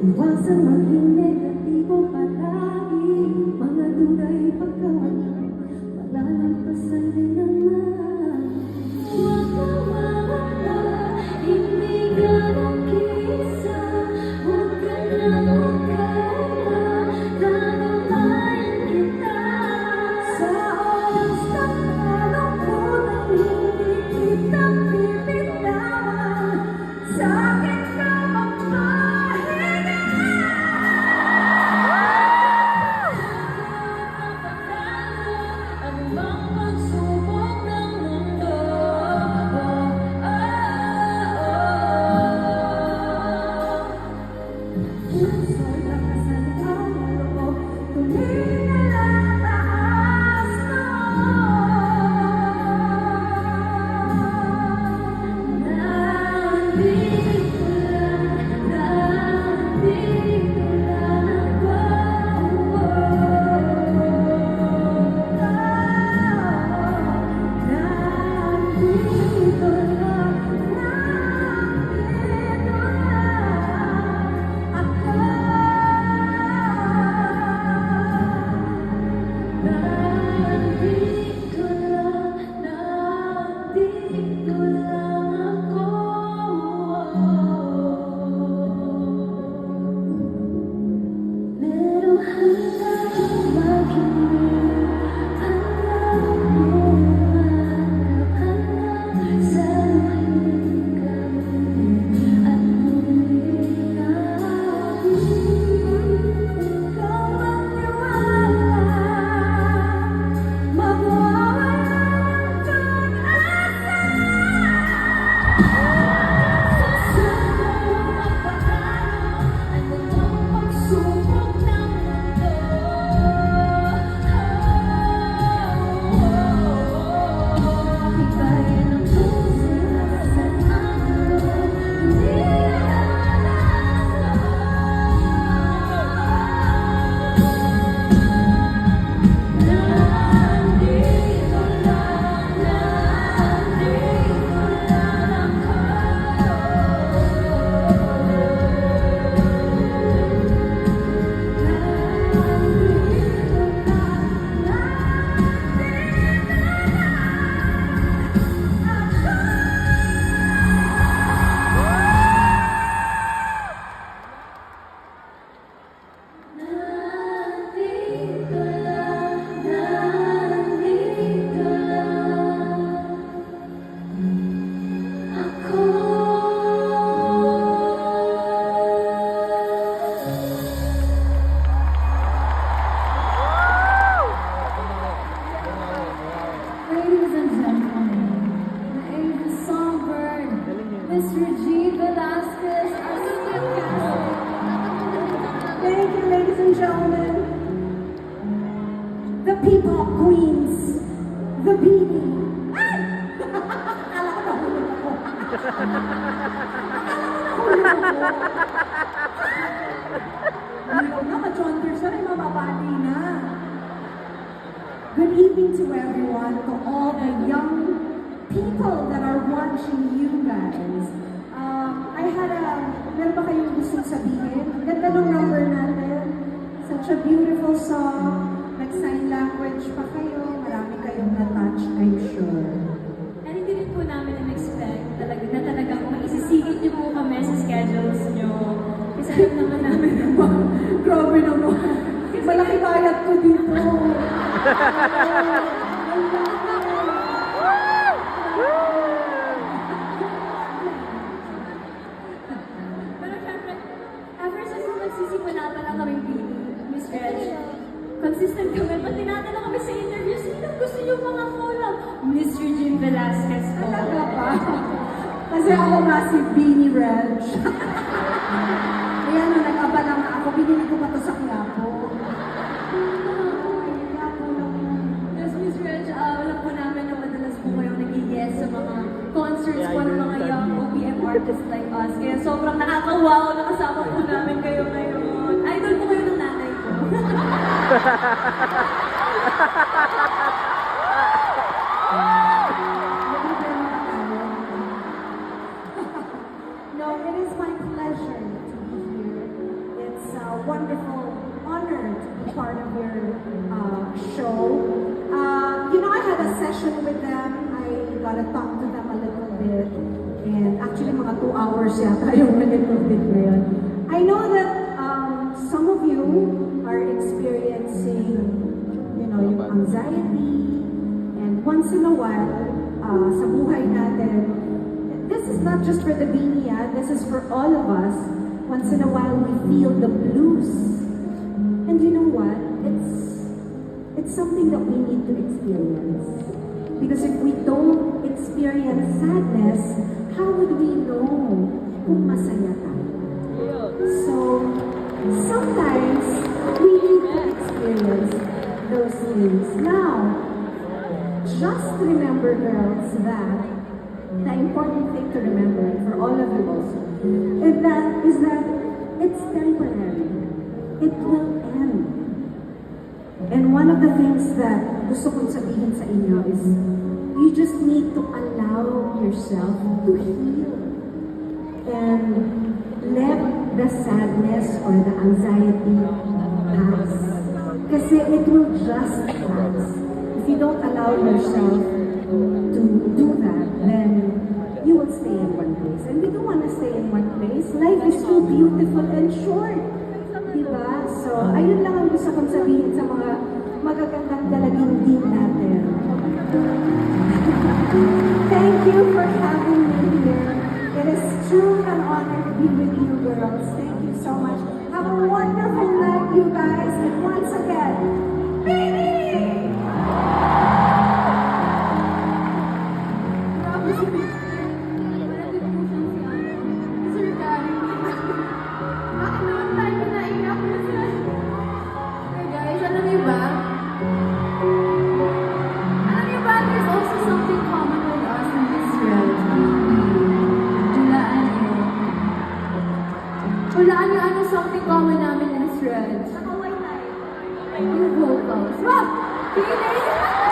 Iwasan maging negatibo palagi, mga duda'y pagkawala, malalampasan din naman. Huwag mawawala, hindi ka nag-iisa, huwag ka na mag-alala, dadamayan kita. Sa oras na malungkot, hindi kita bibitawan, sa akin ka magpahinga. Ano bang pagsubok ng mundo? Puso'y lakasan ang loob, tumingin ang taas nandito lang ako. Nandito lang ako. Nandito lang ako. Merong handang makinig, handang humarap, handang saluhin kami at muling ikaw magtiwala, magwawalang pag-asa. Susunod magpatalo, ano bang pagsubok ng mundo? Bigay ng puso, lakasan ang loob, hindi nandito lang Ladies and gentlemen, the Asian songbird, Miss Regine Velasquez, our singing cast. Thank you, ladies and gentlemen. The P-pop queens, the Beanie. Ay! Akala ko nahulog ako. Ayaw na, ka-chonder siya, ay mababali na. Good evening to everyone, to all the young people that are watching you guys. Meron ba kayong gustong sabihin? Ang ganda ng number natin. Such a beautiful song. Nag-sign language pa kayo. Marami kayong na-touch, I'm sure. And hindi rin po namin in-expect na talagang maisisigit niyo po kami sa schedules niyo. Kasi alam naman namin naman. Grabe naman. Malaki bayad ko dito. Pero syempre, ever since nagsisimula pa lang kami Miss Reg, consistent kami. Pag tinatanong kami sa interview, sino gusto niyo mga collab? Miss Regine Velasquez po. Talaga ba? Kasi ako nga si Beanie Reg. Ayan, nung nag-abala nga ako, binili ko pa to sa Quiapo. Yes, Miss Reg, alam po namin na madalas po kayong nag-i-guest sa mga concerts po ng mga young OPM artists like us. Kaya sobrang nakaka-wow na kasama po namin kayo ngayon. Idol po kayo ng nanay ko. No, it is my pleasure to be here wonderful honor to be part of your show. I had a session with them. I got to talk to them a little bit. And actually, mga 2 hours yata yung a little bit na yun. I know that some of you are experiencing, yung anxiety. And once in a while, sa buhay natin, this is not just for the Binia, this is for all of us. Once in a while, we feel the blues. And you know what? It's something that we need to experience. Because if we don't experience sadness, how would we know kung masaya tayo? So, sometimes we need to experience those things. Now, just remember, girls, that the important thing to remember, for all of you also, is that it's temporary. It will end. And one of the things that gusto kong sabihin sa inyo is, you just need to allow yourself to heal. And let the sadness or the anxiety pass. Kasi it will just pass. If you don't allow yourself to do that, then you will stay in one place. And we don't want to stay in one place. Life is so beautiful and short. Diba? So, ayun lang ang gusto kong sabihin sa mga magagandang dalaginding natin. Thank you for having me here. It is true an honor to be with you, girls. Thank you so much. Have a wonderful night, you guys. And once again, Baby! Grabe si Mr. Malapit po siyang si Sir Gary. Bakit naman tayo naiyak na sila? Hey guys, alam niyo ba? There's also something common with us in this world. Hulaan niyo ano something common namin in this world. Yung vocals. Wow! Feelings!